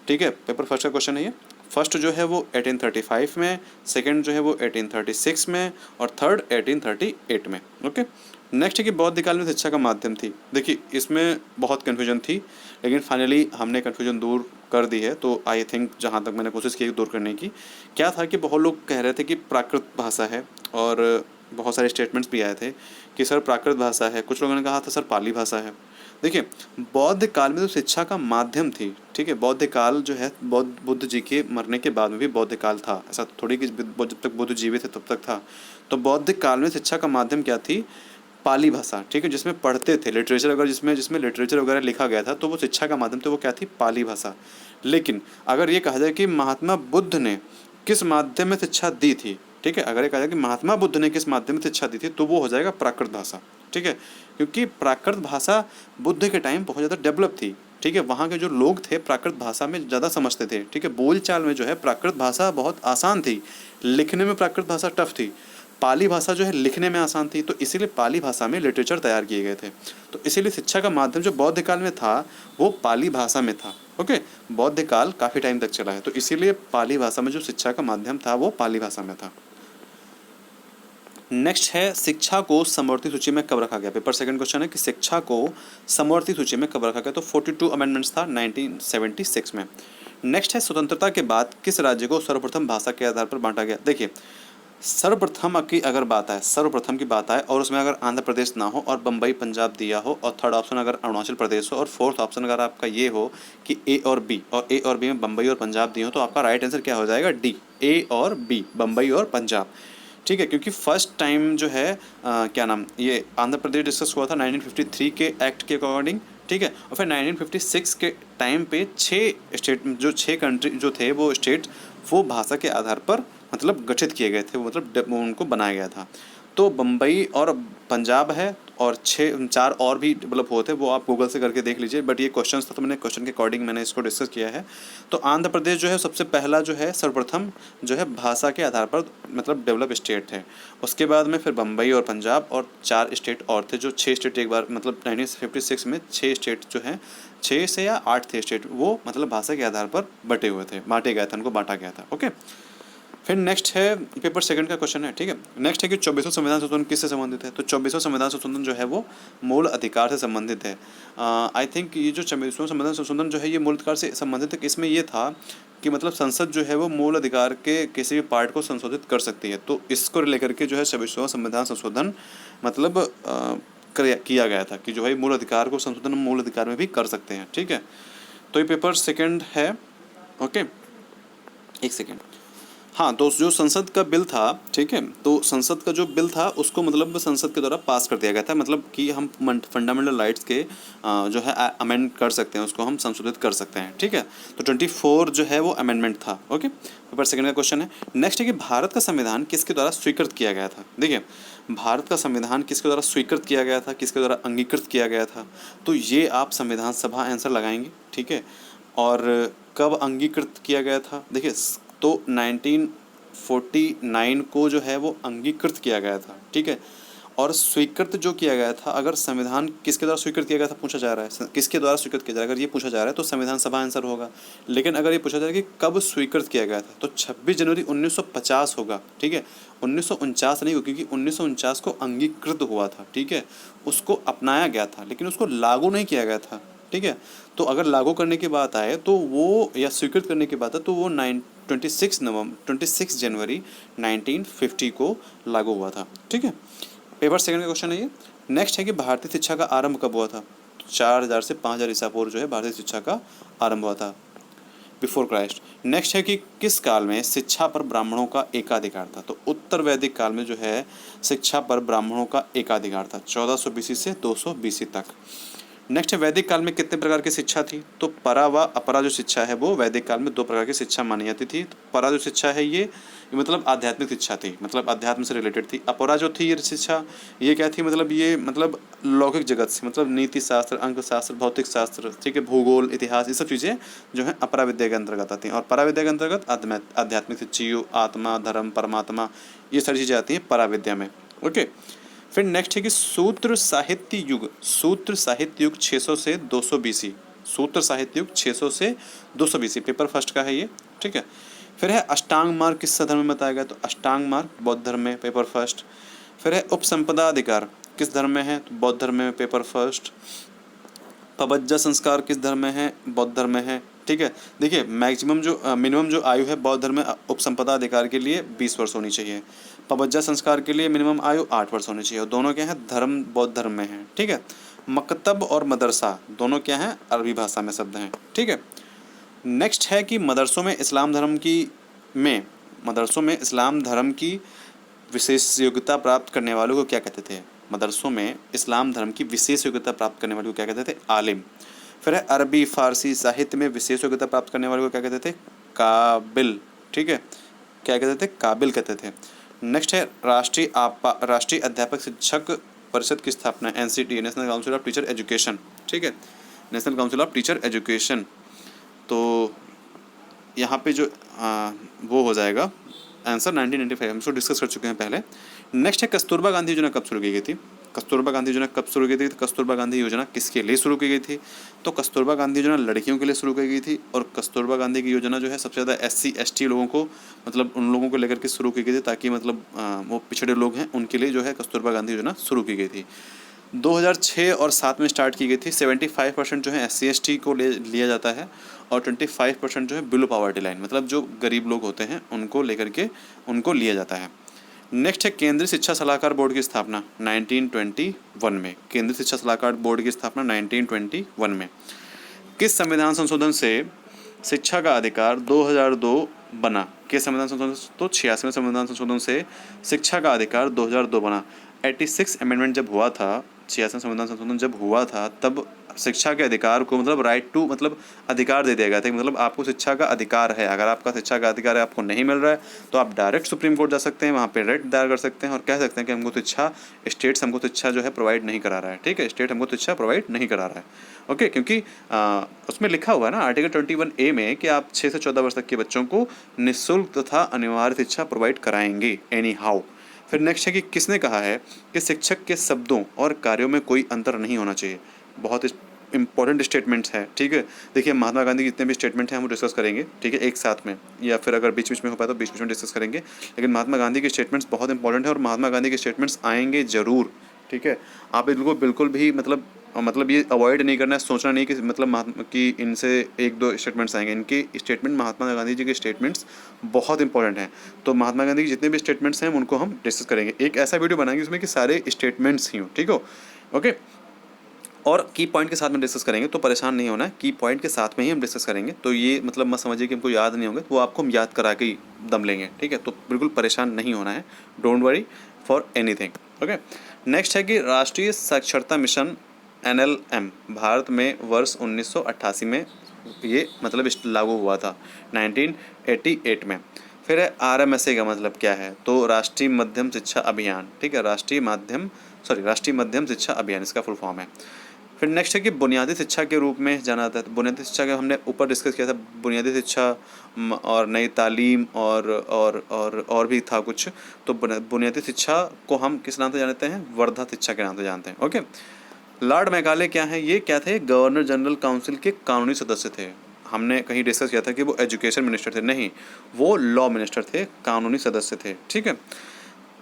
ठीक है, पेपर फर्स्ट का क्वेश्चन है ये। फर्स्ट जो है वो 1835 में, सेकंड जो है वो 1836 में और थर्ड 1838 में। ओके, नेक्स्ट है कि बौद्ध काल में शिक्षा का माध्यम थी। देखिए इसमें बहुत कन्फ्यूजन थी, लेकिन फाइनली हमने कन्फ्यूजन दूर कर दी है। तो आई थिंक जहाँ तक मैंने कोशिश की दूर करने की, क्या था कि बहुत लोग कह रहे थे कि प्राकृत भाषा है, और बहुत सारे स्टेटमेंट्स भी आए थे कि सर प्राकृत भाषा है, कुछ लोगों ने कहा था सर पाली भाषा है। देखिए बौद्ध काल में तो शिक्षा का माध्यम थी। ठीक है, बौद्ध काल जो है बुद्ध जी के मरने के बाद में भी बौद्ध काल था, ऐसा थोड़ी कि जब तक बुद्ध जीवित थे तब तक था। तो बौद्ध काल में शिक्षा का माध्यम क्या थी? पाली भाषा। ठीक है, जिसमें पढ़ते थे, लिटरेचर अगर जिसमें लिटरेचर वगैरह लिखा गया था, तो वो शिक्षा का माध्यम था, वो क्या थी? पाली भाषा। लेकिन अगर ये कहा जाए कि महात्मा बुद्ध ने किस माध्यम में शिक्षा दी थी, ठीक है, अगर ये कहा जाए कि महात्मा बुद्ध ने किस माध्यम में शिक्षा दी थी, तो वो हो जाएगा प्राकृत भाषा। ठीक है, क्योंकि प्राकृत भाषा बुद्ध के टाइम बहुत ज़्यादा डेवलप थी। ठीक है, वहाँ के जो लोग थे प्राकृत भाषा में ज़्यादा समझते थे। ठीक है, बोलचाल में जो है प्राकृत भाषा बहुत आसान थी, लिखने में प्राकृत भाषा टफ थी। पाली भाषा जो है लिखने में आसान थी, तो इसीलिए पाली भाषा में लिटरेचर तैयार किए गए थे। तो इसीलिए शिक्षा का माध्यम जो बौद्ध काल में था वो पाली भाषा में था। ओके, बौद्ध काल काफ़ी टाइम तक चला है, तो इसीलिए पाली भाषा में जो शिक्षा का माध्यम था वो पाली भाषा में था। नेक्स्ट है शिक्षा को समवर्ती सूची में कब रखा गया? पेपर सेकंड क्वेश्चन है कि शिक्षा को समवर्ती सूची में कब रखा गया? तो 42 अमेंडमेंट्स था 1976 में। नेक्स्ट है स्वतंत्रता के बाद किस राज्य को सर्वप्रथम भाषा के आधार पर बांटा गया? देखिए सर्वप्रथम की अगर बात आए, सर्वप्रथम की बात आए और उसमें अगर आंध्र प्रदेश ना हो और बम्बई पंजाब दिया हो, और थर्ड ऑप्शन अगर अरुणाचल प्रदेश हो, और फोर्थ ऑप्शन अगर आपका ये हो कि ए और बी, और ए और बी में बम्बई और पंजाब दिए हो, तो आपका राइट आंसर क्या हो जाएगा? डी, ए और बी, बम्बई और पंजाब। ठीक है, क्योंकि फर्स्ट टाइम जो है क्या नाम, ये आंध्र प्रदेश डिस्कस हुआ था 1953 के एक्ट के अकॉर्डिंग। ठीक है, और फिर 1956 के टाइम पे 6 कंट्री जो थे वो स्टेट वो भाषा के आधार पर मतलब गठित किए गए थे, मतलब उनको बनाया गया था। तो बम्बई और पंजाब है, और 4 और भी डेवलप हुए थे, वो आप गूगल से करके देख लीजिए, बट ये क्वेश्चन था तो मैंने क्वेश्चन के अकॉर्डिंग मैंने इसको डिस्कस किया है। तो आंध्र प्रदेश जो है सबसे पहला जो है सर्वप्रथम जो है भाषा के आधार पर मतलब डेवलप स्टेट थे। उसके बाद में फिर बम्बई और पंजाब और 4 स्टेट और थे, जो 6 स्टेट एक बार मतलब 1956 में 6 स्टेट जो हैं, 6 से या 8 थे स्टेट, वो मतलब भाषा के आधार पर बांटे गए थे, उनको बांटा गया था। ओके, फिर नेक्स्ट है पेपर सेकंड का क्वेश्चन है। ठीक है, नेक्स्ट है कि 24वां संविधान संशोधन किससे संबंधित है? तो 24वां संविधान संशोधन जो है वो मूल अधिकार से संबंधित है। आई थिंक ये जो 24वां संविधान संशोधन जो है ये मूल अधिकार से संबंधित है। इसमें ये था कि मतलब संसद जो है वो मूल अधिकार के किसी भी पार्ट को संशोधित कर सकती है, तो इसको लेकर के जो है 24वां संविधान संशोधन मतलब किया गया था कि जो है मूल अधिकार को संशोधन मूल अधिकार में भी कर सकते हैं। ठीक है, तो ये पेपर सेकेंड है। ओके, एक सेकेंड। हाँ, तो जो संसद का बिल था, ठीक है, तो संसद का जो बिल था उसको मतलब संसद के द्वारा पास कर दिया गया था, मतलब कि हम फंडामेंटल राइट्स के जो है अमेंड कर सकते हैं, उसको हम संशोधित कर सकते हैं। ठीक है, तो 24 जो है वो अमेंडमेंट था। ओके, पेपर सेकंड का क्वेश्चन है। नेक्स्ट है कि भारत का संविधान किसके द्वारा स्वीकृत किया गया था? देखिए भारत का संविधान किसके द्वारा स्वीकृत किया गया था, किसके द्वारा अंगीकृत किया गया था? तो ये आप संविधान सभा आंसर लगाएंगे। ठीक है, और कब अंगीकृत किया गया था? देखिए तो 1949 को जो है वो अंगीकृत किया गया था। ठीक है, और स्वीकृत जो किया गया था, अगर संविधान किसके द्वारा स्वीकृत किया गया था पूछा जा रहा है, किसके द्वारा स्वीकृत किया जा रहा है, अगर ये पूछा जा रहा है तो संविधान सभा आंसर होगा। लेकिन अगर ये पूछा जा रहा है कि कब स्वीकृत किया गया था, तो 26 जनवरी 1950 होगा। ठीक है, 1949 नहीं होगा, क्योंकि 1949 को अंगीकृत हुआ था। ठीक है, उसको अपनाया गया था लेकिन उसको लागू नहीं किया गया था। ठीक है, तो अगर लागू करने की बात आए तो वो, या स्वीकृत करने की बात है तो वो 26 जनवरी 1950 को लागू हुआ था। ठीक है, पेपर सेकंड का क्वेश्चन है ये। नेक्स्ट है कि भारतीय शिक्षा का आरंभ कब हुआ था? 4000 से 5000 ईसा पूर्व जो है भारतीय शिक्षा का आरंभ हुआ था, बिफोर क्राइस्ट। नेक्स्ट है कि किस काल में शिक्षा पर ब्राह्मणों का एकाधिकार था? तो उत्तर वैदिक काल में जो है शिक्षा पर ब्राह्मणों का एकाधिकार था, 1400 BC से 200 BC तक। नेक्स्ट है वैदिक काल में कितने प्रकार की शिक्षा थी? तो परा व अपरा जो शिक्षा है वो वैदिक काल में 2 प्रकार की शिक्षा मानी जाती थी। तो परा जो शिक्षा है ये ये मतलब आध्यात्मिक शिक्षा थी, मतलब अध्यात्म से रिलेटेड थी। अपरा जो थी ये शिक्षा, ये क्या थी, मतलब ये मतलब लौकिक जगत से, मतलब नीति शास्त्र, अंक शास्त्र, भौतिक शास्त्र, ठीक है, भूगोल, इतिहास, ये सब चीज़ें जो है अपरा विद्या के अंतर्गत आती हैं। और परा विद्या के अंतर्गत आध्यात्मिक शिक्षा, आत्मा, धर्म, परमात्मा, ये सारी चीज़ें आती हैं परा विद्या में। ओके, फिर नेक्स्ट है कि सूत्र साहित्य युग। सूत्र साहित्य युग 600 से 200 बीसी। सूत्र साहित्य युग 600 से 200 बीसी, पेपर फर्स्ट का है ये, ठीक है। फिर है अष्टांग मार्ग किस धर्म में बताया गया, तो अष्टांग मार्ग बौद्ध धर्म में, पेपर फर्स्ट। फिर है उपसंपदा अधिकार किस धर्म में है, तो बौद्ध धर्म में, पेपर फर्स्ट। पबज्जा संस्कार किस धर्म में है, बौद्ध धर्म में है, ठीक है। देखिए मैक्सिमम जो मिनिमम जो आयु है बौद्ध धर्म में उपसंपदा अधिकार के लिए 20 वर्ष होनी चाहिए। पबज्जा संस्कार के लिए मिनिमम आयु 8 वर्ष होनी चाहिए, और दोनों क्या है, धर्म बौद्ध धर्म में है, ठीक है। मकतब और मदरसा दोनों क्या हैं, अरबी भाषा में शब्द हैं, ठीक है। नेक्स्ट है कि मदरसों में इस्लाम धर्म की विशेष योग्यता प्राप्त करने वालों को क्या कहते थे। मदरसों में इस्लाम धर्म की विशेष योग्यता प्राप्त करने वालों को क्या कहते थे, आलिम। फिर है अरबी फारसी साहित्य में विशेष योग्यता प्राप्त करने वालों को क्या कहते थे, काबिल, ठीक है, क्या कहते थे, काबिल कहते थे। नेक्स्ट है राष्ट्रीय अध्यापक शिक्षक परिषद की स्थापना, NCT, national council of teacher education, ठीक है, national council of teacher education. तो यहाँ पे जो वो हो जाएगा आंसर 1995, हम इसको डिस्कस कर चुके हैं पहले। नेक्स्ट है कस्तूरबा गांधी योजना कब शुरू की गई थी। कस्तूरबा गांधी योजना कब शुरू की गई थी, कस्तूरबा गांधी योजना किसके लिए शुरू की गई थी, तो कस्तूरबा गांधी योजना लड़कियों के लिए शुरू की गई थी। और कस्तूरबा गांधी की योजना जो है सबसे ज़्यादा SC ST लोगों को, मतलब उन लोगों को लेकर के शुरू की गई थी, ताकि मतलब वो पिछड़े लोग हैं उनके लिए जो है कस्तूरबा गांधी योजना शुरू की गई थी। 2006 और 7 में स्टार्ट की गई थी। 75% जो है SC ST को लिया जाता है, और 25% जो है बिलो पॉवर्टी लाइन, मतलब जो गरीब लोग होते हैं उनको लेकर के उनको लिया जाता है। नेक्स्ट है केंद्रीय शिक्षा सलाहकार बोर्ड की स्थापना 1921 में। केंद्रीय शिक्षा सलाहकार बोर्ड की स्थापना 1921 में। किस संविधान संशोधन से शिक्षा का अधिकार 2002 बना, किस संविधान संशोधन, तो 86वें संविधान संशोधन से शिक्षा का अधिकार 2002 बना। 86 अमेंडमेंट जब हुआ था, 86वें संविधान संशोधन जब हुआ था, तब शिक्षा के अधिकार को मतलब राइट टू, मतलब अधिकार दे दिया गया था, मतलब आपको शिक्षा का अधिकार है। अगर आपका शिक्षा का अधिकार है, आपको नहीं मिल रहा है, तो आप डायरेक्ट सुप्रीम कोर्ट जा सकते हैं, वहाँ पे रेट दायर कर सकते हैं और कह सकते हैं कि हमको शिक्षा, स्टेट्स हमको शिक्षा जो है प्रोवाइड नहीं करा रहा है, ठीक है, स्टेट हमको शिक्षा प्रोवाइड नहीं करा रहा है। ओके, क्योंकि उसमें लिखा हुआ है ना आर्टिकल 21A में कि आप 6 से 14 वर्ष तक के बच्चों को निःशुल्क तथा अनिवार्य शिक्षा प्रोवाइड कराएंगे एनी हाउ। फिर नेक्स्ट है कि किसने कहा है कि शिक्षक के शब्दों और कार्यों में कोई अंतर नहीं होना चाहिए। बहुत इंपॉर्टेंट स्टेटमेंट्स हैं, ठीक है। देखिए महात्मा गांधी के जितने भी स्टेटमेंट हैं हम डिस्कस करेंगे, ठीक है, एक साथ में, या फिर अगर बीच बीच में हो पाए तो बीच बीच में डिस्कस करेंगे। लेकिन महात्मा गांधी के स्टेटमेंट्स बहुत इंपॉर्टेंट है, और महात्मा गांधी के स्टेटमेंट्स आएंगे ज़रूर, ठीक है। आप इनको बिल्कुल भी मतलब ये अवॉइड नहीं करना है, सोचना नहीं कि मतलब महात्मा की इनसे 1-2 स्टेटमेंट्स आएंगे। इनके स्टेटमेंट, महात्मा गांधी जी के स्टेटमेंट्स बहुत इंपॉर्टेंट हैं। तो महात्मा गांधी के जितने भी स्टेटमेंट्स हैं उनको हम डिस्कस करेंगे। एक ऐसा वीडियो बनाएंगे उसमें कि सारे स्टेटमेंट्स ही हो, ठीक हो, ओके। और की पॉइंट के साथ में डिस्कस करेंगे, तो परेशान नहीं होना है, की पॉइंट के साथ में ही हम डिस्कस करेंगे। तो ये मतलब मत समझिए कि हमको याद नहीं होंगे, तो वो आपको हम याद करा के ही दम लेंगे, ठीक है। तो बिल्कुल परेशान नहीं होना है, don't worry for anything, okay. Next है कि राष्ट्रीय साक्षरता मिशन NLM भारत में वर्ष 1988 में ये मतलब लागू हुआ था, 1988 में। फिर है RMSA का मतलब क्या है, तो राष्ट्रीय मध्यम शिक्षा अभियान, ठीक है, राष्ट्रीय मध्यम शिक्षा अभियान इसका फुल फॉर्म है। फिर नेक्स्ट है कि बुनियादी शिक्षा के रूप में जाना जाता है। तो बुनियादी शिक्षा का हमने ऊपर डिस्कस किया था, बुनियादी शिक्षा और नई तालीम और भी था कुछ। तो बुनियादी शिक्षा को हम किस नाम से जानते हैं, वर्धा शिक्षा के नाम से जानते हैं, ओके। लॉर्ड मैकाले क्या है, ये क्या थे, गवर्नर जनरल काउंसिल के कानूनी सदस्य थे। हमने कहीं डिस्कस किया था कि वो एजुकेशन मिनिस्टर थे, नहीं, वो लॉ मिनिस्टर थे, कानूनी सदस्य थे, ठीक है।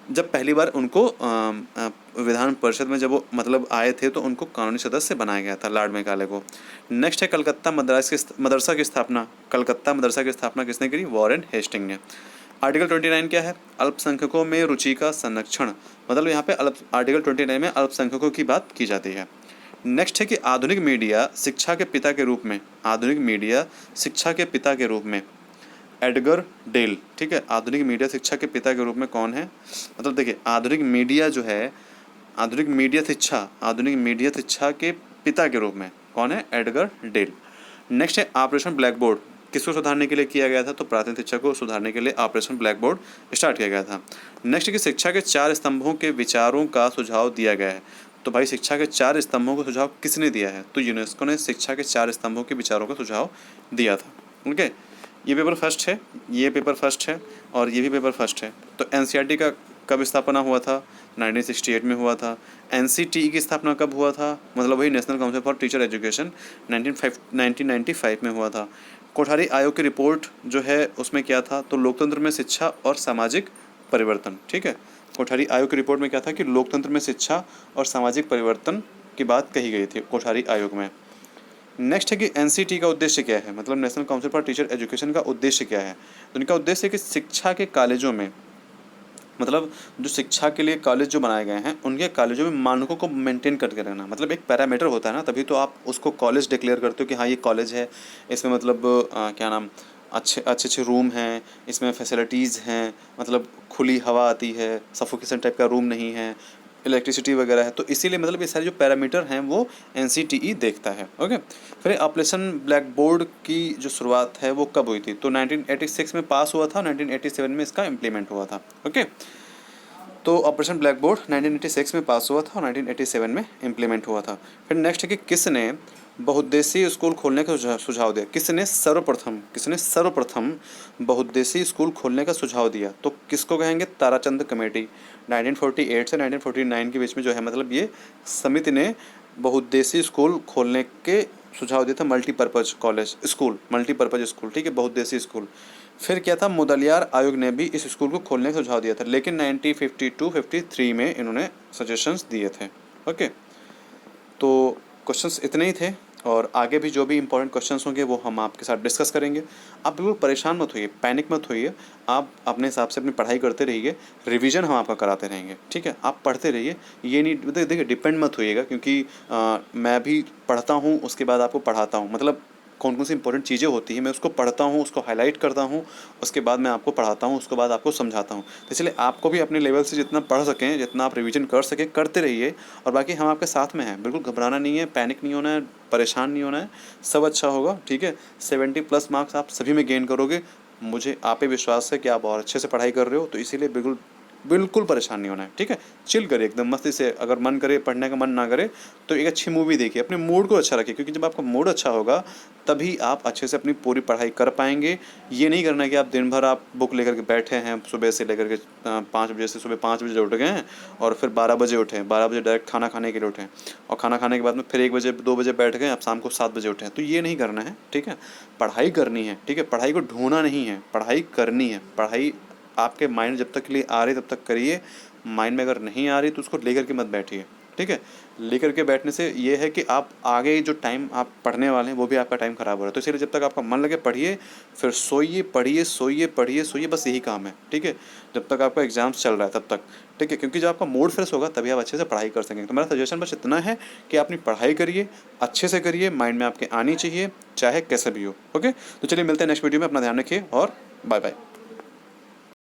जब पहली बार उनको विधान परिषद में जब वो मतलब आए थे, तो उनको कानूनी सदस्य बनाया गया था लॉर्ड मैकाले को। नेक्स्ट है कलकत्ता मदरसा की स्थापना। कलकत्ता मदरसा की स्थापना किसने करी, वॉरेन हेस्टिंग ने। आर्टिकल 29 क्या है, अल्पसंख्यकों में रुचि का संरक्षण, मतलब यहाँ पे आर्टिकल 29 में अल्पसंख्यकों की बात की जाती है। नेक्स्ट है कि आधुनिक मीडिया शिक्षा के पिता के रूप में, आधुनिक मीडिया शिक्षा के पिता के रूप में एडगर डेल, ठीक है। आधुनिक मीडिया शिक्षा के पिता के रूप में कौन है, मतलब देखिए आधुनिक मीडिया जो है, आधुनिक मीडिया शिक्षा के पिता के रूप में कौन है, एडगर डेल। नेक्स्ट है ऑपरेशन ब्लैक बोर्ड किसको सुधारने के लिए किया गया था? तो प्राथमिक शिक्षा को सुधारने के लिए ऑपरेशन ब्लैक बोर्ड स्टार्ट किया गया था। नेक्स्ट कि शिक्षा के 4 स्तंभों के विचारों का सुझाव दिया गया है। तो भाई शिक्षा के 4 स्तंभों का सुझाव किसने दिया है? तो यूनेस्को ने शिक्षा के 4 स्तंभों के विचारों का सुझाव दिया था। ओके, ये पेपर फर्स्ट है, ये पेपर फर्स्ट है और ये भी पेपर फर्स्ट है। तो एनसीईआरटी का कब स्थापना हुआ था? 1968 में हुआ था। एनसीटीई की स्थापना कब हुआ था? मतलब वही national council for teacher education 1995 में हुआ था। कोठारी आयोग की रिपोर्ट जो है उसमें क्या था? तो लोकतंत्र में शिक्षा और सामाजिक परिवर्तन। ठीक है, कोठारी आयोग की रिपोर्ट में क्या था कि लोकतंत्र में शिक्षा और सामाजिक परिवर्तन की बात कही गई थी कोठारी आयोग में। नेक्स्ट है कि एनसीटी का उद्देश्य क्या है? मतलब national council for teacher education का उद्देश्य क्या है? तो इनका उद्देश्य है कि शिक्षा के कॉलेजों में, मतलब जो शिक्षा के लिए कॉलेज जो बनाए गए हैं उनके कॉलेजों में मानकों को मेंटेन करके रहना। मतलब एक पैरामीटर होता है ना, तभी तो आप उसको कॉलेज डिक्लेयर करते हो कि हाँ ये कॉलेज है, इसमें मतलब क्या नाम, अच्छे अच्छे रूम हैं, इसमें फैसिलिटीज़ हैं, मतलब खुली हवा आती है, सफोकेशन टाइप का रूम नहीं है, इलेक्ट्रिसिटी वगैरह है। तो इसीलिए मतलब ये सारे जो पैरामीटर हैं वो एनसीटीई देखता है। ओके, फिर ऑपरेशन ब्लैक बोर्ड की जो शुरुआत है वो कब हुई थी? तो 1986 में पास हुआ था, 1987 में इसका इम्प्लीमेंट हुआ था। ओके, तो ऑपरेशन ब्लैक बोर्ड 1986 में पास हुआ था और 1987 में इम्प्लीमेंट हुआ था। फिर नेक्स्ट है कि किसने बहुउद्देशीय स्कूल खोलने का सुझाव दिया? किसने सर्वप्रथम बहुउद्देशीय स्कूल खोलने का सुझाव दिया? तो किसको कहेंगे? ताराचंद कमेटी। 1948 से 1949 के बीच में जो है, मतलब ये समिति ने बहुउद्देशीय स्कूल खोलने के सुझाव दिया था। Multipurpose college school, multipurpose school, ठीक है, बहुउद्देशीय स्कूल। फिर क्या था? मुदलियार आयोग ने भी इस स्कूल को खोलने का सुझाव दिया था, लेकिन 1952-53 में इन्होंने सजेशंस दिए थे। ओके, तो क्वेश्चंस इतने ही थे और आगे भी जो भी इंपॉर्टेंट क्वेश्चंस होंगे वो हम आपके साथ डिस्कस करेंगे। आप बिल्कुल परेशान मत होइए, पैनिक मत होइए, आप अपने हिसाब से अपनी पढ़ाई करते रहिए, रिवीजन हम आपका कराते रहेंगे। ठीक है, आप पढ़ते रहिए, ये नहीं देखिए डिपेंड मत होइएगा, क्योंकि मैं भी पढ़ता हूँ उसके बाद आपको पढ़ाता हूँ। मतलब कौन कौन सी इंपॉर्टेंट चीज़ें होती हैं मैं उसको पढ़ता हूँ, उसको हाईलाइट करता हूँ, उसके बाद मैं आपको पढ़ाता हूँ, उसके बाद आपको समझाता हूँ। तो इसलिए आपको भी अपने लेवल से जितना पढ़ सकें, जितना आप रिवीजन कर सकें, करते रहिए। और बाकी हम आपके साथ में हैं, बिल्कुल घबराना नहीं है, पैनिक नहीं होना है, परेशान नहीं होना है, सब अच्छा होगा। ठीक है, 70+ मार्क्स आप सभी में गेन करोगे। मुझे आप पे विश्वास है कि आप और अच्छे से पढ़ाई कर रहे हो, तो इसीलिए बिल्कुल बिल्कुल परेशान नहीं होना है। ठीक है, चिल करिए एकदम मस्ती से। अगर मन करे पढ़ने का मन ना करे तो एक अच्छी मूवी देखिए, अपने मूड को अच्छा रखिए, क्योंकि जब आपका मूड अच्छा होगा तभी आप अच्छे से अपनी पूरी पढ़ाई कर पाएंगे। ये नहीं करना है कि आप दिन भर आप बुक लेकर के बैठे हैं, सुबह से लेकर के 5 बजे से, सुबह 5 बजे उठ गए हैं और फिर 12 बजे उठें, 12 बजे डायरेक्ट खाना खाने के लिए उठें और खाना खाने के बाद में फिर 1 बजे 2 बजे बैठ गए, आप शाम को 7 बजे उठें। तो ये नहीं करना है। ठीक है, पढ़ाई करनी है। ठीक है, पढ़ाई को ढूंढना नहीं है, पढ़ाई करनी है। पढ़ाई आपके माइंड जब तक के लिए आ रही तब तक करिए, माइंड में अगर नहीं आ रही तो उसको लेकर के मत बैठिए। ठीक है, लेकर के बैठने से ये है कि आप आगे जो टाइम आप पढ़ने वाले हैं वो भी आपका टाइम ख़राब हो रहा है। तो इसलिए जब तक आपका मन लगे पढ़िए, फिर सोइए, पढ़िए, सोइए, पढ़िए, सोइए, बस यही काम है। ठीक है, जब तक आपका एग्जाम्स चल रहा है तब तक। ठीक है, क्योंकि जब आपका मूड फ्रेश होगा तभी आप अच्छे से पढ़ाई कर सकेंगे। तो मेरा सजेशन बस इतना है कि अपनी पढ़ाई करिए, अच्छे से करिए, माइंड में आपके आनी चाहिए, चाहे कैसे भी हो। ओके, तो चलिए मिलते हैं नेक्स्ट वीडियो में। अपना ध्यान रखिए और बाय बाय।